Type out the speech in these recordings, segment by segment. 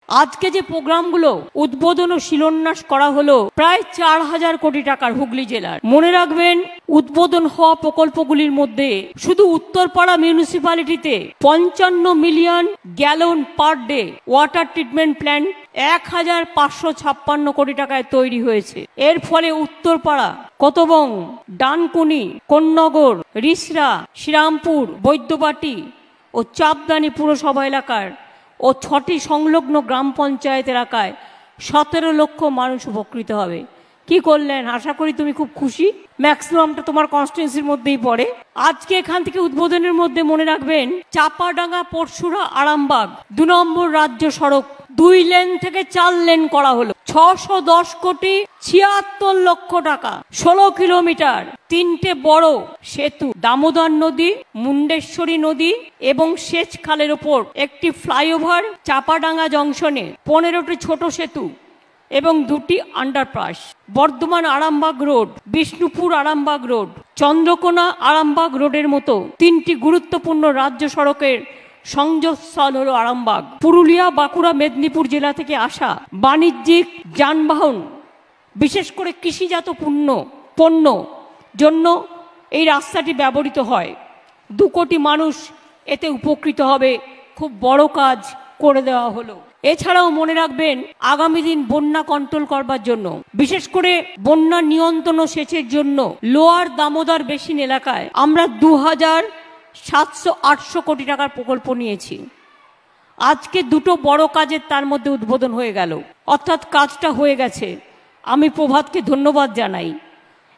আজকে যে প্রোগ্রামগুলো উদ্বোধন ও শিলান্যাস করা হলো প্রায় 4,000 কোটি টাকার হুগলি জেলার। মনে রাখবেন, উদ্বোধন হওয়া প্রকল্পগুলির মধ্যে শুধু উত্তরপাড়া মিউনিসিপ্যালিটিতে 55 million gallon per day water treatment plant 1,556 crore টাকায় তৈরি হয়েছে। এর ফলে উত্তরপাড়া, কতবং, ডানকুনি, কোন্নগর, রিসরা, শ্রীরামপুর, বৈদ্যবাটি ও চাপদানি পুরসভা এলাকার ও 6টি সংলগ্ন গ্রাম পঞ্চায়েত এলাকায় 17 লক্ষ মানুষ উপকৃত হবে। কি করলেন? আশা করি তুমি খুব খুশি। ম্যাক্সিমামটা তোমার কনস্টিটিউয়েন্সির মধ্যেই পড়ে। আজকে এখান থেকে উদ্বোধনের মধ্যে মনে রাখবেন, চাপাডাঙ্গা, পরশুরা, আরামবাগ 2 নম্বর রাজ্য সড়ক 2 লেন থেকে 4 লেন করা হলো। 610 কোটি 76 লক্ষ টাকা, 16 কিলোমিটার 3টে বড় সেতু, দামোদর নদী, মুন্ডেশ্বরী নদী এবং সেচ খালের ওপর একটি ফ্লাইওভার, চাপাডাঙ্গা জংশনে 15টি ছোট সেতু এবং 2টি underpass, Bardhaman Arambagh road, Bishnupur Arambagh road, Chandrakona Arambagh রোডের মতো 3টি গুরুত্বপূর্ণ রাজ্য সড়কের সংযোগস্থল হলো আরামবাগ। পুরুলিয়া, বাঁকুড়া, মেদিনীপুর জেলা থেকে আসা বাণিজ্যিক যানবাহন, বিশেষ করে কৃষিজাত পণ্য জন্য এই রাস্তাটি ব্যবহৃত হয়। 2 কোটি মানুষ এতে উপকৃত হবে। খুব বড় কাজ করে দেওয়া হলো। এছাড়াও মনে রাখবেন, আগামী দিন বন্যা কন্ট্রোল করবার জন্য, বিশেষ করে বন্যা নিয়ন্ত্রণ ও সেচের জন্য লোয়ার দামোদর বেসিন এলাকায় আমরা 2,700-800 কোটি টাকার প্রকল্প নিয়েছি। আজকে 2টো বড় কাজের তার মধ্যে উদ্বোধন হয়ে গেল, অর্থাৎ কাজটা হয়ে গেছে। আমি প্রভাতকে ধন্যবাদ জানাই।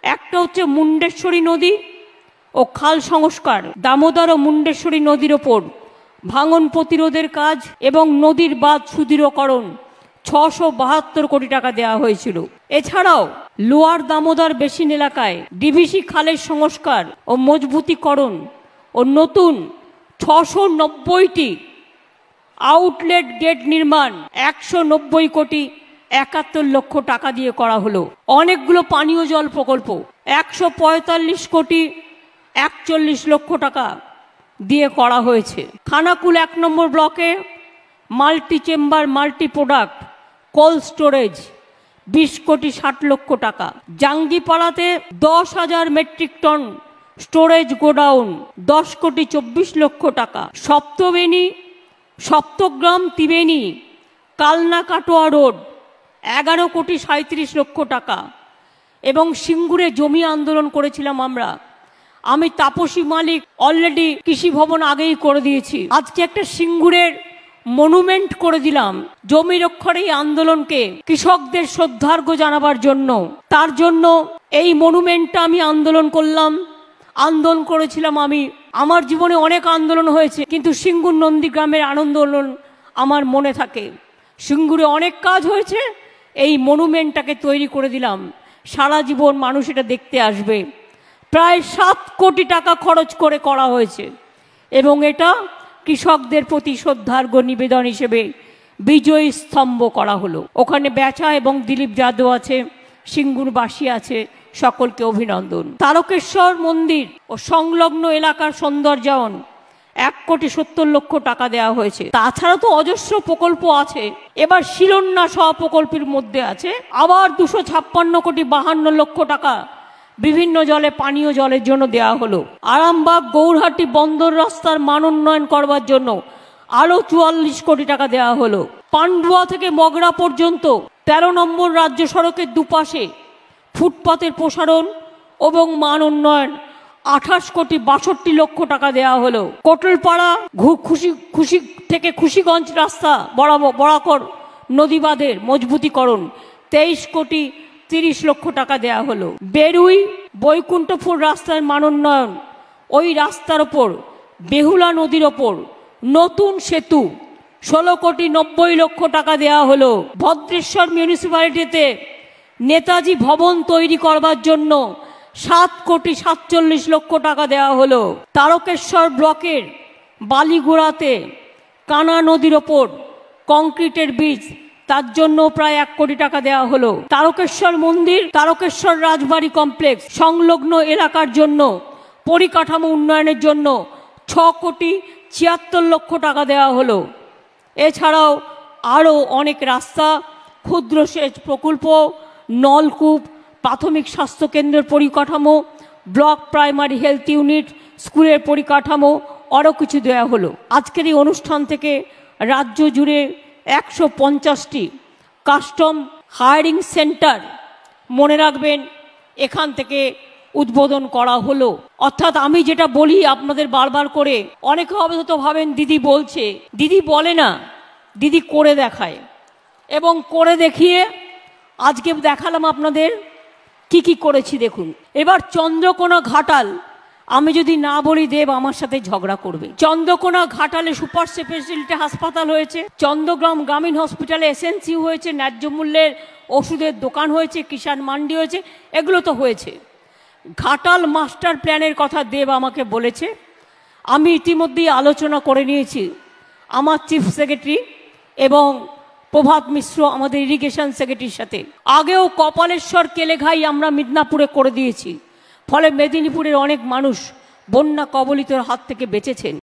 একটা হচ্ছে মুন্ডেশ্বরী নদী ও খাল সংস্কার, দামোদর ও মুন্ডেশ্বরী নদীর ওপর ভাঙন প্রতিরোধের কাজ এবং নদীর বাঁধ সুদৃঢ়করণ 672 কোটি টাকা দেওয়া হয়েছিল। এছাড়াও লোয়ার দামোদর বেসিন এলাকায় ডিভিসি খালের সংস্কার ও মজবুতিকরণ ও নতুন 690টি আউটলেট গেট নির্মাণ 190 কোটি 71 লক্ষ টাকা দিয়ে করা হলো। অনেকগুলো পানীয় জল প্রকল্প 145 কোটি 41 লক্ষ টাকা দিয়ে করা হয়েছে। খানাকুল 1 নম্বর ব্লকে multi chamber multi product cold storage 20 কোটি 60 লক্ষ টাকা। জাঙ্গিপাড়াতে 10,000 মেট্রিক টন স্টোরেজ গোডাউন 10 কোটি 24 লক্ষ টাকা। সপ্তগ্রাম ত্রিবেণী কালনা কাটোয়া রোড 11 কোটি 37 লক্ষ টাকা। এবং সিঙ্গুরে জমি আন্দোলন করেছিলাম আমি তাপসী মালিক অলরেডি কৃষি ভবন আগেই করে দিয়েছি। আজকে একটা সিঙ্গুরের মনুমেন্ট করে দিলাম জমি রক্ষার এই আন্দোলনকে কৃষকদের শ্রদ্ধার্ঘ্য জানাবার জন্য। তার জন্য এই মনুমেন্টটা আমি আন্দোলন করেছিলাম। আমার জীবনে অনেক আন্দোলন হয়েছে, কিন্তু সিঙ্গুর নন্দীগ্রামের আন্দোলন আমার মনে থাকে। সিঙ্গুরে অনেক কাজ হয়েছে, এই মনুমেন্টটাকে তৈরি করে দিলাম। সারা জীবন মানুষ এটা দেখতে আসবে। প্রায় 7 কোটি টাকা খরচ করে করা হয়েছে এবং এটা কৃষকদের প্রতি শ্রদ্ধার্ঘ্য নিবেদন হিসেবে বিজয়ী স্তম্ভ করা হলো। ওখানে বেচা এবং দিলীপ যাদব আছে, সিঙ্গুরবাসী আছে, সকলকে অভিনন্দন। তারকেশ্বর মন্দির ও সংলগ্ন এলাকার সৌন্দর্যায়ন 1 কোটি 70 লক্ষ টাকা দেওয়া হয়েছে। তাছাড়া তো অজস্র প্রকল্প আছে। এবার শিলান্যাস হওয়া প্রকল্পের মধ্যে আছে আবার 256 কোটি 52 লক্ষ টাকা বিভিন্ন জলে পানীয় জলের জন্য দেওয়া হলো। আরামবাগ গৌরহাটি বন্দর রাস্তার মান উন্নয়ন করবার জন্য আরো 44 কোটি টাকা দেওয়া হলো। পান্ডুয়া থেকে মগরা পর্যন্ত 13 নম্বর রাজ্য সড়কের দুপাশে ফুটপাতের প্রসারণ এবং মান উন্নয়ন 28 কোটি 62 লক্ষ টাকা দেওয়া হলো। কোটলপাড়া খুশি থেকে খুশিগঞ্জ রাস্তা বরাকর নদী বাঁধের মজবুতিকরণ 23 কোটি 30 লক্ষ টাকা দেওয়া হলো। বেরুই বৈকুণ্ঠপুর রাস্তার মান উন্নয়ন, ওই রাস্তার ওপর বেহুলা নদীর ওপর নতুন সেতু 16 কোটি 90 লক্ষ টাকা দেওয়া হলো। ভদ্রেশ্বর মিউনিসিপ্যালিটিতে নেতাজি ভবন তৈরি করবার জন্য 7 কোটি 47 লক্ষ টাকা দেওয়া হলো। তারকেশ্বর ব্লকের বালিগুড়াতে কানা নদীর ওপর কংক্রিটের বীজ, তার জন্য প্রায় 1 কোটি টাকা দেওয়া হলো। তারকেশ্বর মন্দির, তারকেশ্বর রাজবাড়ি কমপ্লেক্স সংলগ্ন এলাকার জন্য পরিকাঠামো উন্নয়নের জন্য 6 কোটি 76 লক্ষ টাকা দেওয়া হলো। এছাড়াও আরও অনেক রাস্তা, ক্ষুদ্র সেচ প্রকল্প, নলকূপ, প্রাথমিক স্বাস্থ্যকেন্দ্রের পরিকাঠামো, ব্লক প্রাইমারি হেলথ ইউনিট, স্কুলের পরিকাঠামো আরও কিছু দেওয়া হলো। আজকের এই অনুষ্ঠান থেকে রাজ্য জুড়ে 150টি কাস্টম হায়ারিং সেন্টার, মনে রাখবেন, এখান থেকে উদ্বোধন করা হলো। অর্থাৎ আমি যেটা বলি আপনাদের বারবার করে, অনেকে হয়তো ভাবেন দিদি বলছে, দিদি বলে না, দিদি করে দেখায়, এবং করে দেখিয়ে আজকে দেখালাম আপনাদের কি কি করেছি। দেখুন, এবার চন্দ্রকোনা ঘাটাল, আমি যদি না বলি দেব আমার সাথে ঝগড়া করবে। চন্দ্রকোনা ঘাটালে সুপার স্পেশালিটি হাসপাতাল হয়েছে, চন্দ্রগ্রাম গ্রামীণ হসপিটালে এসএনসি হয়েছে, ন্যায্য মূল্যের ওষুধের দোকান হয়েছে, কিষাণ মান্ডি হয়েছে, এগুলো তো হয়েছে। ঘাটাল মাস্টার প্ল্যানের কথা দেব আমাকে বলেছে, আমি ইতিমধ্যেই আলোচনা করে নিয়েছি আমার চিফ সেক্রেটারি এবং প্রভাত মিশ্র আমাদের ইরিগেশন সেক্রেটারির সাথে। আগেও কপালেশ্বর কেলেঘাই আমরা মিদনাপুরে করে দিয়েছি, ফলে মেদিনীপুরের অনেক মানুষ বন্যা কবলিতের হাত থেকে বেঁচেছেন।